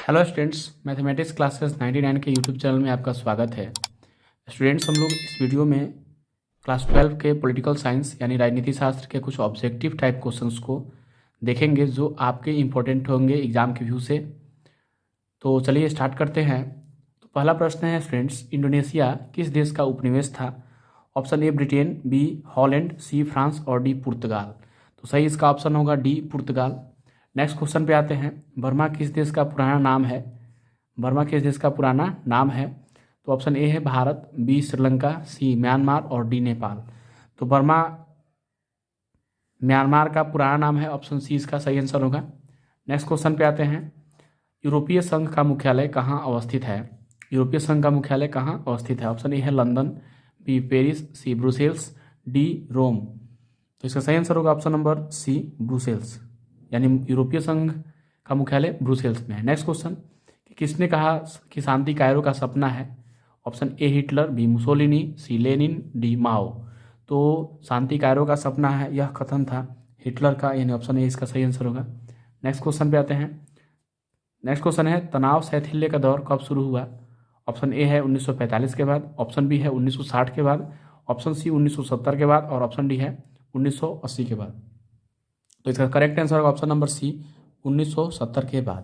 Hello students, mathematics classes 99 के YouTube channel में आपका स्वागत है। स्टूडेंट्स, हम लोग इस वीडियो में क्लास 12 के पॉलिटिकल साइंस यानी राजनीति शास्त्र के कुछ ऑब्जेक्टिव टाइप क्वेश्चंस को देखेंगे जो आपके इम्पोर्टेंट होंगे एग्जाम के व्यू से। तो चलिए स्टार्ट करते हैं। तो पहला प्रश्न है स्टूडेंट्स, इंडोनेशिया किस देश का उपनिवेश था? Option A Britain, B Holland, C France और डी पुर्तगाल। तो सही इसका ऑप्शन होगा डी पुर्तगाल। नेक्स्ट क्वेश्चन पे आते हैं। बर्मा किस देश का पुराना नाम है? बर्मा किस देश का पुराना नाम है? तो ऑप्शन ए है भारत, बी श्रीलंका, सी म्यांमार और डी नेपाल। तो बर्मा म्यांमार का पुराना नाम है, ऑप्शन सी इसका सही आंसर होगा। नेक्स्ट क्वेश्चन पे आते हैं। यूरोपीय संघ का मुख्यालय कहाँ अवस्थित है? यूरोपीय संघ का मुख्यालय कहाँ अवस्थित है? ऑप्शन ए है लंदन, बी पेरिस, सी ब्रुसेल्स, डी रोम। तो इसका सही आंसर होगा ऑप्शन नंबर सी ब्रुसेल्स, यानी यूरोपीय संघ का मुख्यालय ब्रुसेल्स में है। नेक्स्ट क्वेश्चन कि किसने कहा कि शांति कायरो का सपना है? Option A Hitler, B Mussolini, C Lenin, D Mao. तो शांति कायरो का सपना है, यह कथन था हिटलर का, यानी ऑप्शन ए इसका सही आंसर होगा। नेक्स्ट क्वेश्चन पे आते हैं। नेक्स्ट क्वेश्चन है तनाव शैथिल्य का दौर कब शुरू हुआ? ऑप्शन ए है 1945 के बाद, ऑप्शन बी है 1960 के बाद, ऑप्शन सी 1970 के बाद और ऑप्शन डी है 1980 के बाद। तो इसका करेक्ट आंसर होगा ऑप्शन नंबर सी 1970 के बाद।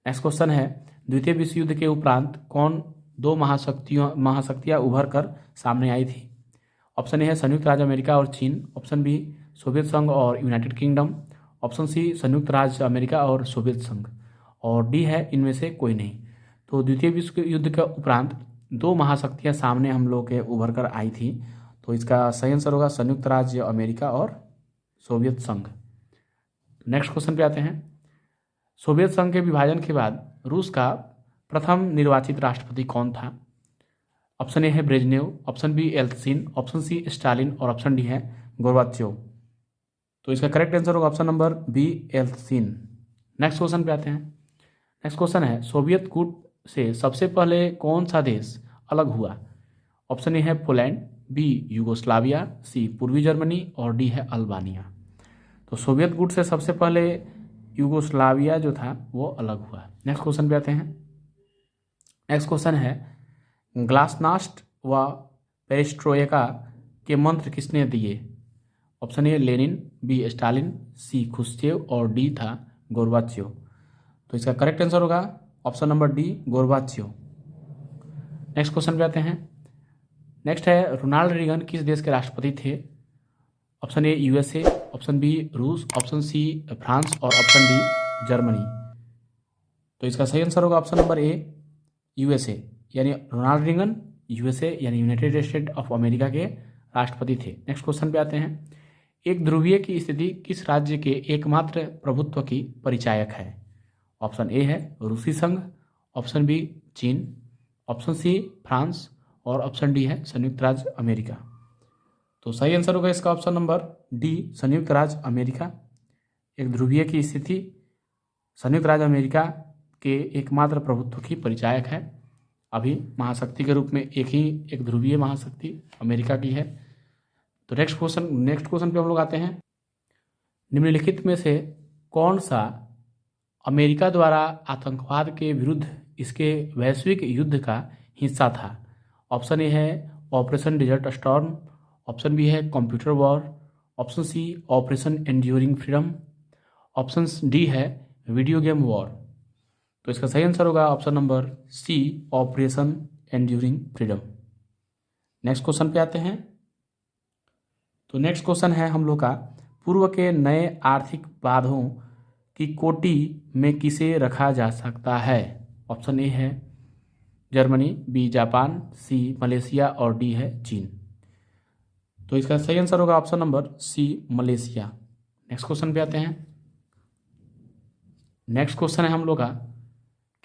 नेक्स्ट क्वेश्चन है द्वितीय विश्व युद्ध के उपरांत कौन दो महाशक्तियां उभर कर सामने आई थी? ऑप्शन ए है संयुक्त राज्य अमेरिका और चीन, ऑप्शन बी सोवियत संघ और यूनाइटेड किंगडम, ऑप्शन सी संयुक्त राज्य अमेरिका और सोवियत संघ और डी है इनमें से कोई नहीं। तो द्वितीय विश्व युद्ध के उपरांत दो महाशक्तियां सामने हम लोग के उभर कर आई थी। तो इसका सही आंसर होगा संयुक्त राज्य अमेरिका और सोवियत संघ। नेक्स्ट क्वेश्चन पे आते हैं। सोवियत संघ के विभाजन के बाद रूस का प्रथम निर्वाचित राष्ट्रपति कौन था? ऑप्शन ए है Brezhnev, option B Yeltsin, option C Stalin और ऑप्शन डी है गोर्बाचेव। तो इसका करेक्ट आंसर होगा option number B Yeltsin. Next question पे आते हैं। नेक्स्ट क्वेश्चन है सोवियत गुट से सबसे पहले कौन सा देश अलग हुआ? ऑप्शन ए है पोलैंड, बी यूगोस्लाविया, सी पूर्वी जर्मनी और डी है अल्बानिया। तो सोवियत गुट से सबसे पहले यूगोस्लाविया जो था वो अलग हुआ। नेक्स्ट क्वेश्चन पे आते हैं। नेक्स्ट क्वेश्चन है ग्लासनास्ट व पेरेस्ट्रोइका के मंत्र किसने दिए? Option A Lenin, B Stalin, C Khrushchev और डी था गोर्बाचेव। तो इसका करेक्ट आंसर होगा option number D Gorbachev. Next question पे आते हैं। नेक्स्ट है रोनाल्ड रीगन किस देश के राष्ट्रपति थे? Option A USA, option B रूस, ऑप्शन सी फ्रांस और ऑप्शन डी जर्मनी। तो इसका सही आंसर होगा ऑप्शन नंबर ए यूएसए, यानी रोनाल्ड रीगन यूएसए यानी यूनाइटेड स्टेट ऑफ अमेरिका के राष्ट्रपति थे। नेक्स्ट क्वेश्चन पे आते हैं। एक ध्रुवीय की स्थिति किस राज्य के एकमात्र प्रभुत्व की परिचायक है? ऑप्शन ए है रूसी संघ, ऑप्शन बी चीन, ऑप्शन सी फ्रांस और ऑप्शन डी है संयुक्त राज्य अमेरिका। तो सही आंसर होगा इसका ऑप्शन नंबर डी संयुक्त राज्य अमेरिका। एक ध्रुवीय की स्थिति संयुक्त राज्य अमेरिका के एकमात्र प्रभुत्व की परिचायक है। अभी महाशक्ति के रूप में एक ध्रुवीय महाशक्ति अमेरिका की है। तो नेक्स्ट क्वेश्चन पे हम लोग आते हैं। निम्नलिखित में से कौन सा अमेरिका द्वारा आतंकवाद के विरुद्ध इसके वैश्विक युद्ध का हिस्सा था? ऑप्शन ए है operation desert storm, option B है computer war, option C operation enduring freedom, option D है वीडियो गेम वॉर। तो इसका सही आंसर होगा option number C operation enduring freedom. Next question पे आते हैं। तो नेक्स्ट क्वेश्चन है हम लोग का पूर्व के नए आर्थिक बांधों की कोटि में किसे रखा जा सकता है? ऑप्शन ए है Germany, B Japan, C Malaysia और डी है चीन। तो इसका सही आंसर होगा option number C Malaysia. Next question पे आते हैं। नेक्स्ट क्वेश्चन है हम लोग का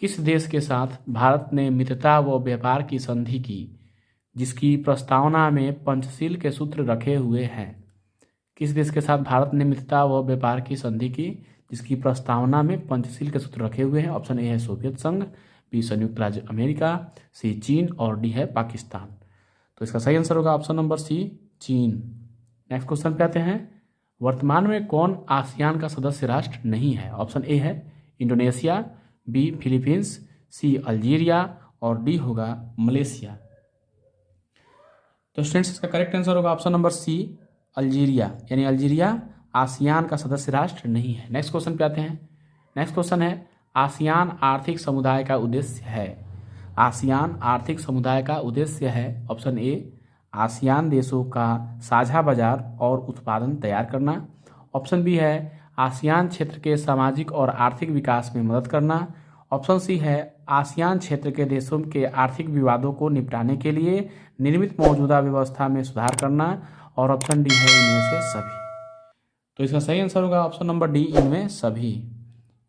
किस देश के साथ भारत ने मित्रता व व्यापार की संधि की जिसकी प्रस्तावना में पंचशील के सूत्र रखे हुए हैं? किस देश के साथ भारत ने मित्रता व व्यापार की संधि की जिसकी प्रस्तावना में पंचशील के सूत्र रखे हुए हैं? ऑप्शन ए है सोवियत संघ, बी संयुक्त राज्य अमेरिका, सी चीन और डी है पाकिस्तान। तो इसका सही आंसर होगा ऑप्शन नंबर सी चीन। नेक्स्ट क्वेश्चन पे आते हैं। वर्तमान में कौन आसियान का सदस्य राष्ट्र नहीं है? ऑप्शन ए है इंडोनेशिया, बी फिलीपींस, सी अल्जीरिया और डी होगा मलेशिया। तो स्टूडेंट्स इसका करेक्ट आंसर होगा ऑप्शन नंबर सी अल्जीरिया, यानी अल्जीरिया आसियान का सदस्य राष्ट्र नहीं है। नेक्स्ट क्वेश्चन पे आते हैं। नेक्स्ट क्वेश्चन है आसियान आर्थिक समुदाय का उद्देश्य है। आसियान आर्थिक समुदाय का उद्देश्य है ऑप्शन ए आसियान देशों का साझा बाजार और उत्पादन तैयार करना। ऑप्शन बी है आसियान क्षेत्र के सामाजिक और आर्थिक विकास में मदद करना। ऑप्शन सी है आसियान क्षेत्र के देशों के आर्थिक विवादों को निपटाने के लिए निर्मित मौजूदा व्यवस्था में सुधार करना। और ऑप्शन डी है इनमें से सभी। तो इसका सही आंसर होगा ऑप्शन नंबर डी इनमें सभी,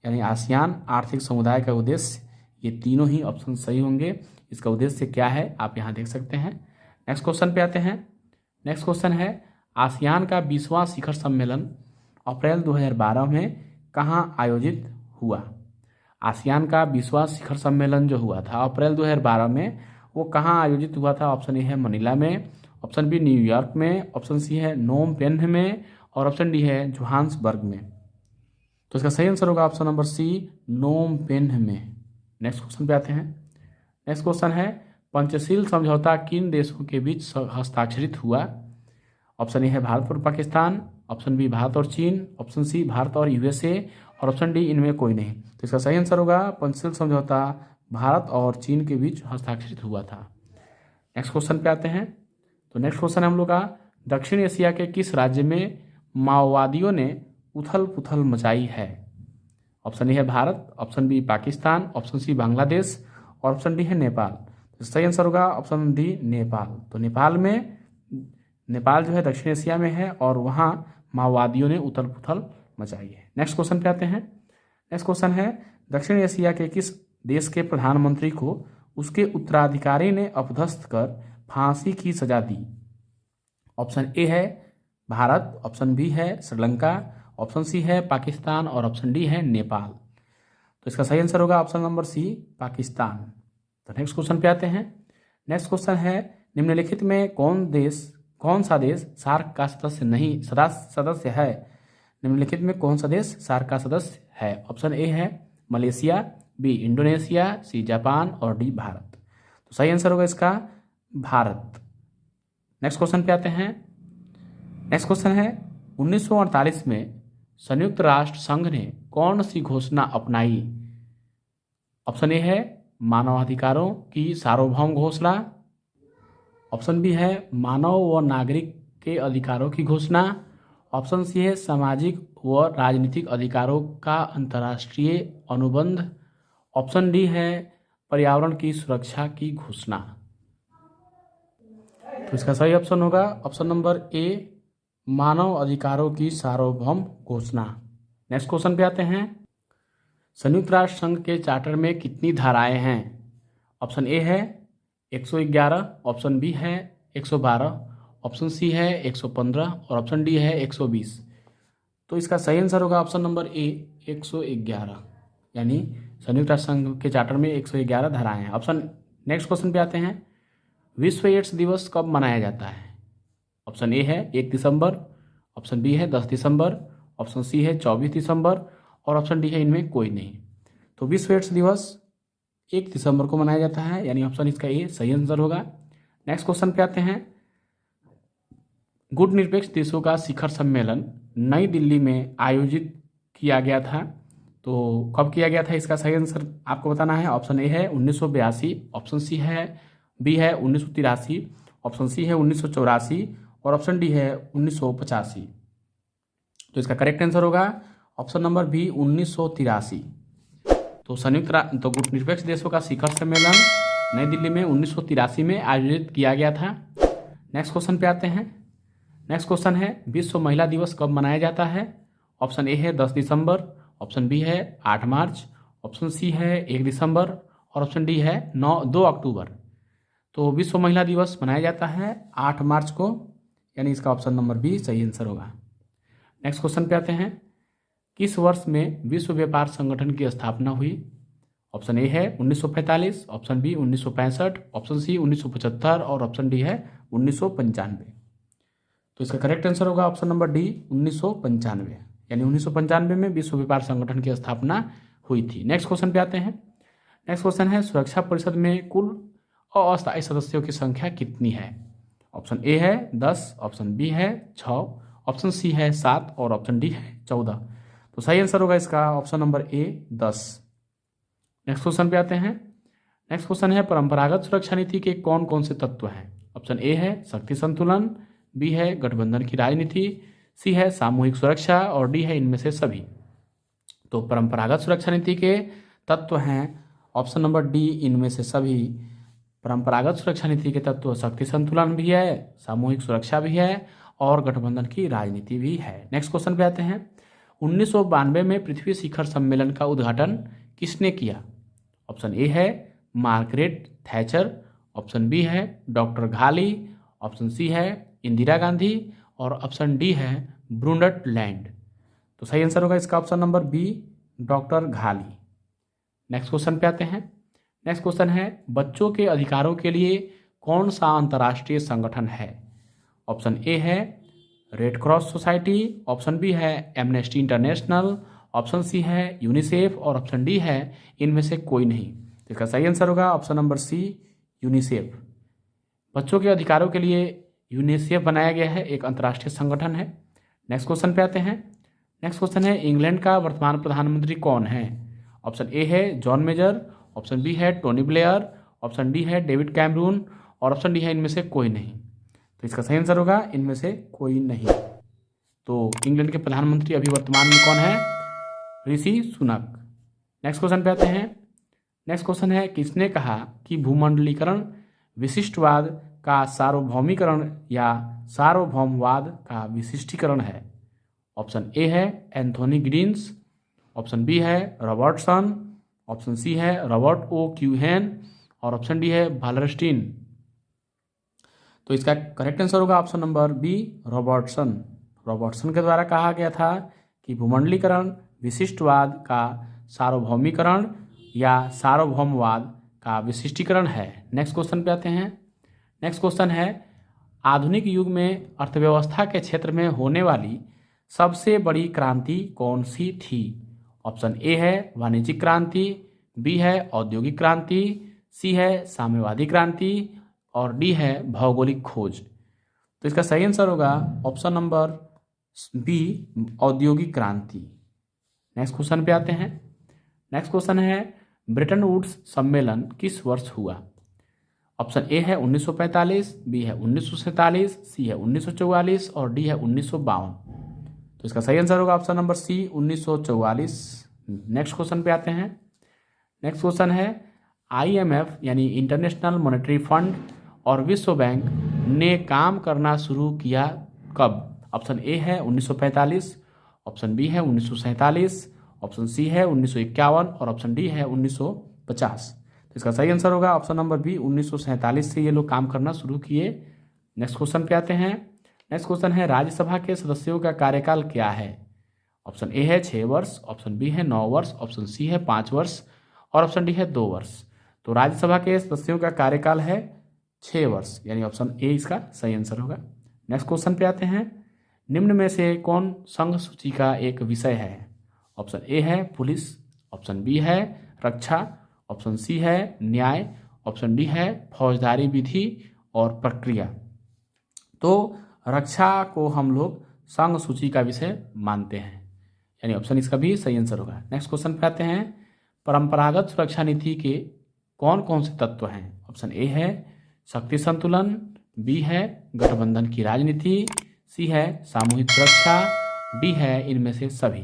यानी आसियान आर्थिक समुदाय का उद्देश्य, ये तीनों ही ऑप्शन सही होंगे। इसका उद्देश्य क्या है आप यहाँ देख सकते हैं। नेक्स्ट क्वेश्चन पे आते हैं। नेक्स्ट क्वेश्चन है आसियान का 20वां शिखर सम्मेलन अप्रैल 2012 में कहाँ आयोजित हुआ। आसियान का 20वां शिखर सम्मेलन जो हुआ था अप्रैल 2012 में, वो कहाँ आयोजित हुआ था। ऑप्शन ए है मनीला में, ऑप्शन बी न्यूयॉर्क में, ऑप्शन सी है नोम पेन्ह में और ऑप्शन डी है जोहान्सबर्ग में। तो इसका सही आंसर होगा ऑप्शन नंबर सी नोम पेन्ह में। नेक्स्ट क्वेश्चन पे आते हैं। नेक्स्ट क्वेश्चन है पंचशील समझौता किन देशों के बीच हस्ताक्षरित हुआ। ऑप्शन ए है भारत और पाकिस्तान, ऑप्शन बी भारत और चीन, ऑप्शन सी भारत और यूएसए और ऑप्शन डी इनमें कोई नहीं। तो इसका सही आंसर होगा पंचशील समझौता भारत और चीन के बीच हस्ताक्षरित हुआ था। नेक्स्ट क्वेश्चन पे आते हैं। तो नेक्स्ट क्वेश्चन है हम लोग का दक्षिण एशिया के किस राज्य में माओवादियों ने उथल पुथल मचाई है। ऑप्शन ए है Bharat, option B Pakistan, option C Bangladesh और ऑप्शन डी है नेपाल। तो सही आंसर होगा ऑप्शन डी नेपाल। तो नेपाल जो है दक्षिण एशिया में है और वहाँ माओवादियों ने उथल पुथल मचाई है। नेक्स्ट क्वेश्चन पे आते हैं। नेक्स्ट क्वेश्चन है दक्षिण एशिया के किस देश के प्रधानमंत्री को उसके उत्तराधिकारी ने अपदस्थ कर फांसी की सजा दी। ऑप्शन ए है भारत, ऑप्शन बी है श्रीलंका, ऑप्शन सी है पाकिस्तान और ऑप्शन डी है नेपाल। तो इसका सही आंसर होगा ऑप्शन नंबर सी पाकिस्तान। तो नेक्स्ट क्वेश्चन पे आते हैं। नेक्स्ट क्वेश्चन है निम्नलिखित में कौन सा देश सार्क का सदस्य है। निम्नलिखित में कौन सा देश सार्क का सदस्य है। ऑप्शन ए है Malaysia, B Indonesia, C Japan और डी भारत। तो सही आंसर होगा इसका भारत। नेक्स्ट क्वेश्चन पे आते हैं। नेक्स्ट क्वेश्चन है 1948 में संयुक्त राष्ट्र संघ ने कौन सी घोषणा अपनाई। ऑप्शन ए है मानवाधिकारों की सार्वभौम घोषणा, ऑप्शन बी है मानव व नागरिक के अधिकारों की घोषणा, ऑप्शन सी है सामाजिक व राजनीतिक अधिकारों का अंतर्राष्ट्रीय अनुबंध, ऑप्शन डी है पर्यावरण की सुरक्षा की घोषणा। तो इसका सही ऑप्शन होगा ऑप्शन नंबर ए मानव अधिकारों की सार्वभौम घोषणा। नेक्स्ट क्वेश्चन पे आते हैं। संयुक्त राष्ट्र संघ के चार्टर में कितनी धाराएं हैं। ऑप्शन ए है 111, ऑप्शन बी है 112, ऑप्शन सी है 115 और ऑप्शन डी है 120। तो इसका सही आंसर होगा ऑप्शन नंबर ए 111, यानी संयुक्त राष्ट्र संघ के चार्टर में 111 धाराएं हैं। ऑप्शन नेक्स्ट क्वेश्चन पे आते हैं। विश्व एड्स दिवस कब मनाया जाता है। ऑप्शन ए है 1 दिसंबर, ऑप्शन बी है 10 दिसंबर, ऑप्शन सी है 24 दिसंबर और ऑप्शन डी है इनमें कोई नहीं। तो विश्व एड्स दिवस 1 दिसंबर को मनाया जाता है, यानी ऑप्शन इसका ए सही आंसर होगा। नेक्स्ट क्वेश्चन पे आते हैं। गुट निरपेक्ष देशों का शिखर सम्मेलन नई दिल्ली में आयोजित किया गया था। तो कब किया गया था इसका सही आंसर आपको बताना है। ऑप्शन ए है 1982, ऑप्शन सी है बी है 1983, ऑप्शन सी है 1984 और ऑप्शन डी है 1985। तो इसका करेक्ट आंसर होगा ऑप्शन नंबर बी 1983। तो गुट निरपेक्ष देशों का शिखर सम्मेलन नई दिल्ली में 1983 में आयोजित किया गया था। नेक्स्ट क्वेश्चन पे आते हैं। नेक्स्ट क्वेश्चन है विश्व महिला दिवस कब मनाया जाता है। ऑप्शन ए है 10 दिसंबर, ऑप्शन बी है 8 मार्च, ऑप्शन सी है 1 दिसंबर और ऑप्शन डी है 2 अक्टूबर। तो विश्व महिला दिवस मनाया जाता है 8 मार्च को, यानी इसका ऑप्शन नंबर बी सही आंसर होगा। नेक्स्ट क्वेश्चन पे आते हैं। किस वर्ष में विश्व व्यापार संगठन की स्थापना हुई। ऑप्शन ए है 1945, ऑप्शन बी 1965, ऑप्शन सी 1975 और ऑप्शन डी है 1995। तो इसका करेक्ट आंसर होगा ऑप्शन नंबर डी 1995, यानी 1995 में विश्व व्यापार संगठन की स्थापना हुई थी। नेक्स्ट क्वेश्चन पे आते हैं। नेक्स्ट क्वेश्चन है सुरक्षा परिषद में कुल अस्थायी सदस्यों की संख्या कितनी है? ऑप्शन ए है 10, ऑप्शन बी है 6, ऑप्शन सी है 7 और ऑप्शन डी है 14। तो सही आंसर होगा इसका ऑप्शन नंबर ए 10। नेक्स्ट क्वेश्चन पे आते हैं। नेक्स्ट क्वेश्चन है परंपरागत सुरक्षा नीति के कौन कौन से तत्व हैं? ऑप्शन ए है शक्ति संतुलन, बी है गठबंधन की राजनीति, सी है सामूहिक सुरक्षा और डी है इनमें से सभी। तो परंपरागत सुरक्षा नीति के तत्व हैं ऑप्शन नंबर डी इनमें से सभी। परंपरागत सुरक्षा नीति के तत्व शक्ति संतुलन भी है, सामूहिक सुरक्षा भी है और गठबंधन की राजनीति भी है। नेक्स्ट क्वेश्चन पे आते हैं। 1992 में पृथ्वी शिखर सम्मेलन का उद्घाटन किसने किया? ऑप्शन ए है मार्गरेट थैचर, ऑप्शन बी है डॉक्टर घाली, ऑप्शन सी है इंदिरा गांधी और ऑप्शन डी है ब्रुंडट लैंड। तो सही आंसर होगा इसका ऑप्शन नंबर बी डॉक्टर घाली। नेक्स्ट क्वेश्चन पे आते हैं। नेक्स्ट क्वेश्चन है बच्चों के अधिकारों के लिए कौन सा अंतर्राष्ट्रीय संगठन है? ऑप्शन ए है Red Cross Society, option B है एमनेस्टी इंटरनेशनल, ऑप्शन सी है यूनिसेफ और ऑप्शन डी है इनमें से कोई नहीं। तो इसका सही आंसर होगा ऑप्शन नंबर सी यूनिसेफ। बच्चों के अधिकारों के लिए यूनिसेफ बनाया गया है, एक अंतर्राष्ट्रीय संगठन है। नेक्स्ट क्वेश्चन पे आते हैं। नेक्स्ट क्वेश्चन है इंग्लैंड का वर्तमान प्रधानमंत्री कौन है? ऑप्शन ए है जॉन मेजर, ऑप्शन बी है टोनी ब्लेयर, ऑप्शन डी है डेविड कैमरून और ऑप्शन डी है इनमें से कोई नहीं। तो इसका सही आंसर होगा इनमें से कोई नहीं। तो इंग्लैंड के प्रधानमंत्री अभी वर्तमान में कौन है? ऋषि सुनक। नेक्स्ट क्वेश्चन पे आते हैं। नेक्स्ट क्वेश्चन है किसने कहा कि भूमंडलीकरण विशिष्टवाद का सार्वभौमिकरण या सार्वभौमवाद का विशिष्टीकरण है? ऑप्शन ए है एंथोनी गिडिन्स, ऑप्शन बी है रॉबर्टसन, ऑप्शन सी है रॉबर्ट ओ क्यूहेन और ऑप्शन डी है वालरस्टीन। तो इसका करेक्ट आंसर होगा option number B Robertson. Robertson के द्वारा कहा गया था कि भूमंडलीकरण विशिष्टवाद का सार्वभौमिकरण या सार्वभौमवाद का विशिष्टीकरण है। नेक्स्ट क्वेश्चन पे आते हैं। नेक्स्ट क्वेश्चन है आधुनिक युग में अर्थव्यवस्था के क्षेत्र में होने वाली सबसे बड़ी क्रांति कौन सी थी? ऑप्शन ए है वाणिज्यिक क्रांति, बी है औद्योगिक क्रांति, सी है साम्यवादी क्रांति और डी है भौगोलिक खोज। तो इसका सही आंसर होगा ऑप्शन नंबर बी औद्योगिक क्रांति। नेक्स्ट क्वेश्चन पे आते हैं। नेक्स्ट क्वेश्चन है ब्रेटन वुड्स सम्मेलन किस वर्ष हुआ? ऑप्शन ए है 1945, बी है 1947, सी है 1944 और डी है 1952। तो इसका सही आंसर होगा option number C 1944। Next question पे आते हैं। नेक्स्ट क्वेश्चन है IMF यानी इंटरनेशनल मॉनेटरी फंड और विश्व बैंक ने काम करना शुरू किया कब? ऑप्शन ए है 1945, ऑप्शन बी है 1947, ऑप्शन सी है 1951 और ऑप्शन डी है 1950। तो इसका सही आंसर होगा ऑप्शन नंबर बी 1947 से ये लोग काम करना शुरू किए। नेक्स्ट क्वेश्चन पे आते हैं। नेक्स्ट क्वेश्चन है राज्यसभा के सदस्यों का कार्यकाल क्या है? ऑप्शन ए है 6 वर्ष, ऑप्शन बी है 9 वर्ष, ऑप्शन सी है 5 वर्ष और ऑप्शन डी है 2 वर्ष। तो राज्यसभा के सदस्यों का कार्यकाल है 6 वर्ष यानी ऑप्शन ए इसका सही आंसर होगा। नेक्स्ट क्वेश्चन पे आते हैं। निम्न में से कौन संघ सूची का एक विषय है? ऑप्शन ए है पुलिस, ऑप्शन बी है रक्षा, ऑप्शन सी है न्याय, ऑप्शन डी है फौजदारी विधि और प्रक्रिया। तो रक्षा को हम लोग संघ सूची का विषय मानते हैं यानी ऑप्शन इसका भी सही आंसर होगा। नेक्स्ट क्वेश्चन पे आते हैं। परंपरागत सुरक्षा नीति के कौन कौन से तत्व हैं? ऑप्शन ए है शक्ति संतुलन, बी है गठबंधन की राजनीति, सी है सामूहिक सुरक्षा, डी है इनमें से सभी।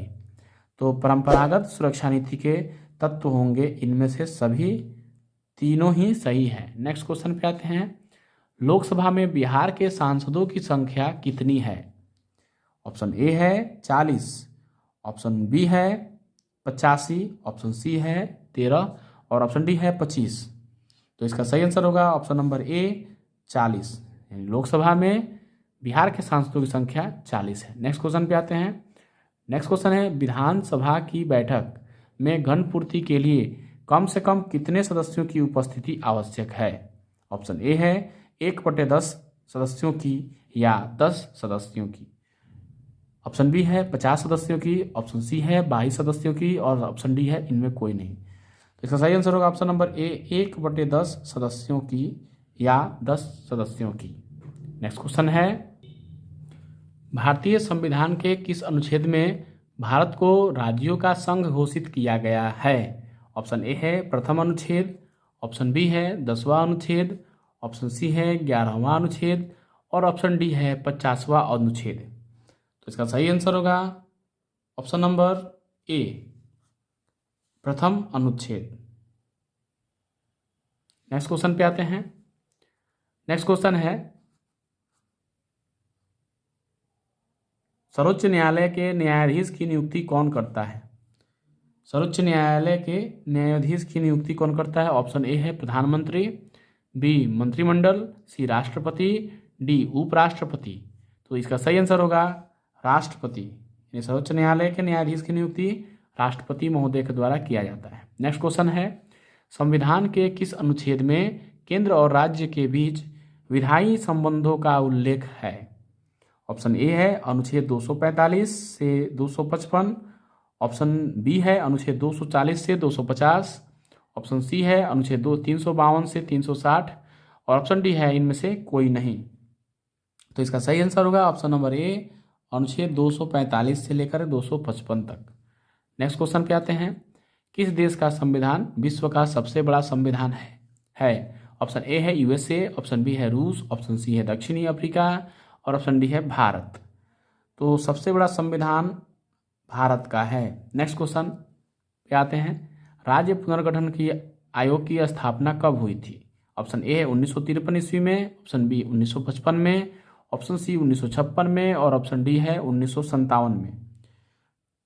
तो परंपरागत सुरक्षा नीति के तत्व होंगे इनमें से सभी, तीनों ही सही है। नेक्स्ट क्वेश्चन पे आते हैं। लोकसभा में बिहार के सांसदों की संख्या कितनी है? ऑप्शन ए है 40, ऑप्शन बी है 85, ऑप्शन सी है 13 और ऑप्शन डी है 25। तो इसका सही आंसर होगा ऑप्शन नंबर ए 40 यानी लोकसभा में बिहार के सांसदों की संख्या 40 है। नेक्स्ट क्वेश्चन पे आते हैं। नेक्स्ट क्वेश्चन है विधानसभा की बैठक में घन पूर्ति के लिए कम से कम कितने सदस्यों की उपस्थिति आवश्यक है? ऑप्शन ए है 1/10 सदस्यों की या 10 सदस्यों की। ऑप्शन बी है 50 सदस्यों की, ऑप्शन सी है 22 सदस्यों की और ऑप्शन डी है इनमें कोई नहीं। तो इसका सही आंसर होगा ऑप्शन नंबर ए 1/10 सदस्यों की या 10 सदस्यों की। नेक्स्ट क्वेश्चन है, भारतीय संविधान के किस अनुच्छेद में भारत को राज्यों का संघ घोषित किया गया है? ऑप्शन ए है प्रथम अनुच्छेद, ऑप्शन बी है 10वां अनुच्छेद, ऑप्शन सी है 11वां अनुच्छेद और ऑप्शन डी है 50वां अनुच्छेद। तो इसका सही आंसर होगा ऑप्शन नंबर ए प्रथम अनुच्छेद। नेक्स्ट क्वेश्चन पे आते हैं। नेक्स्ट क्वेश्चन है, सर्वोच्च न्यायालय के न्यायाधीश की नियुक्ति कौन करता है? सर्वोच्च न्यायालय के न्यायाधीश की नियुक्ति कौन करता है? ऑप्शन ए है प्रधानमंत्री, बी मंत्रिमंडल, सी राष्ट्रपति, डी उपराष्ट्रपति। तो इसका सही आंसर होगा राष्ट्रपति। यानी सर्वोच्च न्यायालय के न्यायाधीश की नियुक्ति राष्ट्रपति महोदय के द्वारा किया जाता है। नेक्स्ट क्वेश्चन है, संविधान के किस अनुच्छेद में केंद्र और राज्य के बीच विधायी संबंधों का उल्लेख है? ऑप्शन ए है अनुच्छेद 245 से 255, ऑप्शन बी है अनुच्छेद 240 से 250, ऑप्शन सी है अनुच्छेद 352 से 360 और ऑप्शन डी है इनमें से कोई नहीं। तो इसका सही आंसर होगा ऑप्शन नंबर ए अनुच्छेद 245 से लेकर 255 तक। नेक्स्ट क्वेश्चन पे आते हैं, किस देश का संविधान विश्व का सबसे बड़ा संविधान है? ऑप्शन ए है यूएसए, ऑप्शन बी है रूस, ऑप्शन सी है दक्षिणी अफ्रीका और ऑप्शन डी है भारत। तो सबसे बड़ा संविधान भारत का है। नेक्स्ट क्वेश्चन पे आते हैं, राज्य पुनर्गठन की आयोग की स्थापना कब हुई थी? ऑप्शन ए है 1953 ईस्वी में, ऑप्शन बी 1955 में, ऑप्शन सी 1956 में और ऑप्शन डी है 1957 में।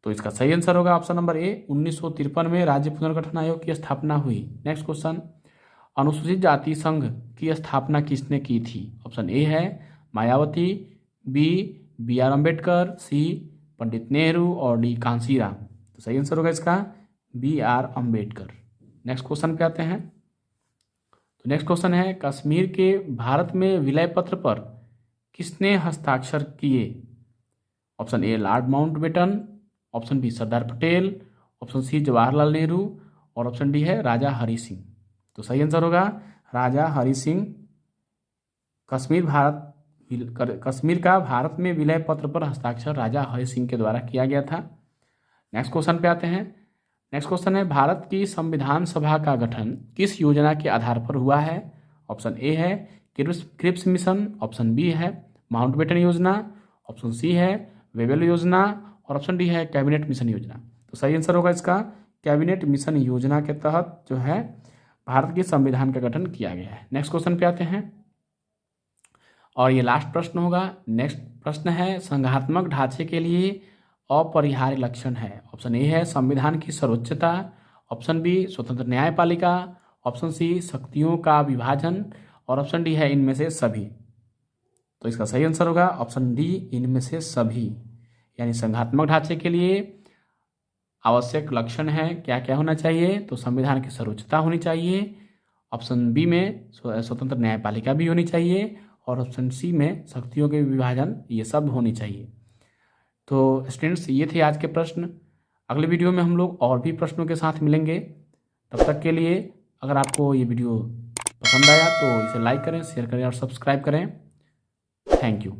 तो इसका सही आंसर होगा ऑप्शन नंबर ए 1953 में राज्य पुनर्गठन आयोग की स्थापना हुई। नेक्स्ट क्वेश्चन, अनुसूचित जाति संघ की स्थापना किसने की थी? ऑप्शन ए है Mayawati, B R Ambedkar, C Pandit Nehru और डी कांशीराम। तो सही आंसर होगा इसका B R Ambedkar. Next question पे आते हैं। तो नेक्स्ट क्वेश्चन है, कश्मीर के भारत में विलय पत्र पर किसने हस्ताक्षर किए? Option A lord Mountbatten, option B Sardar Patel, option C Jawaharlal Nehru और ऑप्शन डी है राजा हरि सिंह। तो सही आंसर होगा राजा हरि सिंह। कश्मीर का भारत में विलय पत्र पर हस्ताक्षर राजा हरि सिंह के द्वारा किया गया था। नेक्स्ट क्वेश्चन पे आते हैं। नेक्स्ट क्वेश्चन है, भारत की संविधान सभा का गठन किस योजना के आधार पर हुआ है? ऑप्शन ए है क्रिप्स मिशन, ऑप्शन बी है माउंटबेटन योजना, ऑप्शन सी है वेबल योजना और ऑप्शन डी है कैबिनेट मिशन योजना। तो सही आंसर होगा इसका कैबिनेट मिशन योजना के तहत जो है भारत के संविधान का गठन किया गया है। नेक्स्ट क्वेश्चन पे आते हैं और ये लास्ट प्रश्न होगा। नेक्स्ट प्रश्न है, संघात्मक ढांचे के लिए अपरिहार्य लक्षण है। ऑप्शन ए है संविधान की सर्वोच्चता, ऑप्शन बी स्वतंत्र न्यायपालिका, ऑप्शन सी शक्तियों का विभाजन और ऑप्शन डी है इनमें से सभी। तो इसका सही आंसर होगा ऑप्शन डी इनमें से सभी। यानी संघात्मक ढांचे के लिए आवश्यक लक्षण है क्या क्या होना चाहिए? तो संविधान की सर्वोच्चता होनी चाहिए, ऑप्शन बी में स्वतंत्र न्यायपालिका भी होनी चाहिए और ऑप्शन सी में शक्तियों के विभाजन, ये सब होनी चाहिए। तो स्टूडेंट्स ये थे आज के प्रश्न। अगले वीडियो में हम लोग और भी प्रश्नों के साथ मिलेंगे। तब तक के लिए अगर आपको ये वीडियो पसंद आया तो इसे लाइक करें, शेयर करें और सब्सक्राइब करें। Thank you.